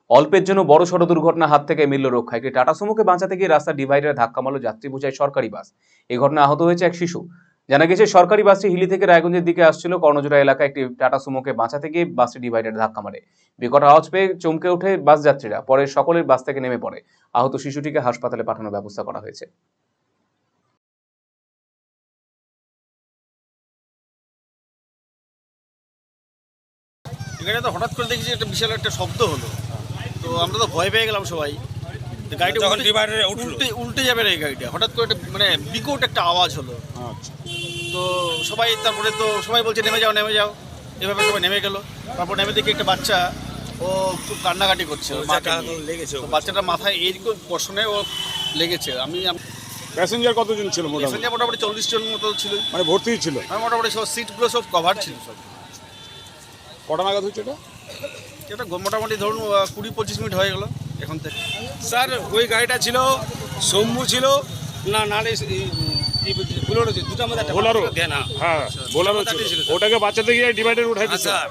অল্পের জন্য বড়সড় দুর্ঘটনা হাত থেকে মিলল রক্ষা। একটি টাটা সুমোকে বাঁচাতে গিয়ে রাস্তার ডিভাইডারে ধাক্কা মারল যাত্রী বোঝাই সরকারি বাস। এই ঘটনায় আহত হয়েছে এক শিশু। জানা গেছে, সরকারি বাসটি হিলি থেকে রায়গঞ্জের দিকে আসছিল। কর্ণজোড়া এলাকায় একটি টাটা সুমোকে বাঁচাতে গিয়ে বাসটি ডিভাইডারে ধাক্কা মারে। বিকট আওয়াজ পেয়ে চমকে ওঠে বাস যাত্রীরা। পরে সকলের বাস থেকে নেমে পড়ে। আহত শিশুটিকে হাসপাতালে পাঠানোর ব্যবস্থা করা হয়েছে। এখানে তো হঠাৎ করে দেখি যে একটা বিশাল একটা শব্দ হলো, তো আমরা তো ভয় পেয়ে গেলাম সবাই। তো গাড়িটা উল্টে যাবে না, এই গাড়িটা হঠাৎ করে একটা মানে বিকট একটা আওয়াজ হলো। আচ্ছা, তো সবাই তারপরে তো সবাই বলছে নেমে যাও নেমে যাও, এভাবে সবাই নেমে গেল। তারপর নেমে দেখি একটা বাচ্চা, ও খুব কান্নাকাটি করছে। তো বাচ্চাটার মাথায় এইরকম পশনে ও লেগেছে। প্যাসেঞ্জার কতজন ছিল? মোটামুটি 40 জন মতো ছিল। মানে ভর্তি ছিল? মোটামুটি সব সিটগুলো সব কভার ছিল সব। কটা নাগাদ হচ্ছে এটা? এটা মোটামুটি ধরুন 20-25 মিনিট হয়ে গেল এখন থেকে। স্যার ওই গাড়িটা ছিল সৌম্য ছিল না, নালে বোলেরো ছিল, দুটার মধ্যে একটা বোলেরো? দেন। হ্যাঁ, বোলেরো ছিল। ওটাকে বাঁচাতে গিয়ে ডিভাইডার উঠাই দিয়েছে। স্যার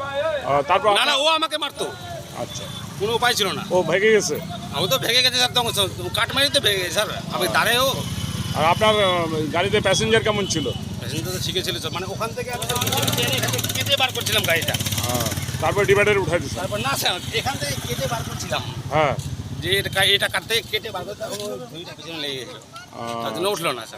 তারপর না না, ও আমাকে মারতো, আচ্ছা, কোনো উপায় ছিল না। ও ভেঙে গেছে? ও তো ভেঙে গেছে স্যার, তখন কাট মারি তো ভেঙে গেছে স্যার। আমি দাঁড়েও আর আপনার গাড়িতে প্যাসেঞ্জার কেমন ছিল? প্যাসেঞ্জার তো শিখেছিল স্যার, মানে ওখান থেকে আমি কেটে বার করছিলাম গাড়িটা। তারপর ডিভাইডার উঠাই দিয়েছে? তারপর না স্যার, এখান থেকে কেটে বার করছিলাম, হ্যাঁ, যে এটা কাটতে কেটে বার করতে তখন ওই দুইটা পিছনে লেগে গেছে, তার জন্য উঠলো না স্যার।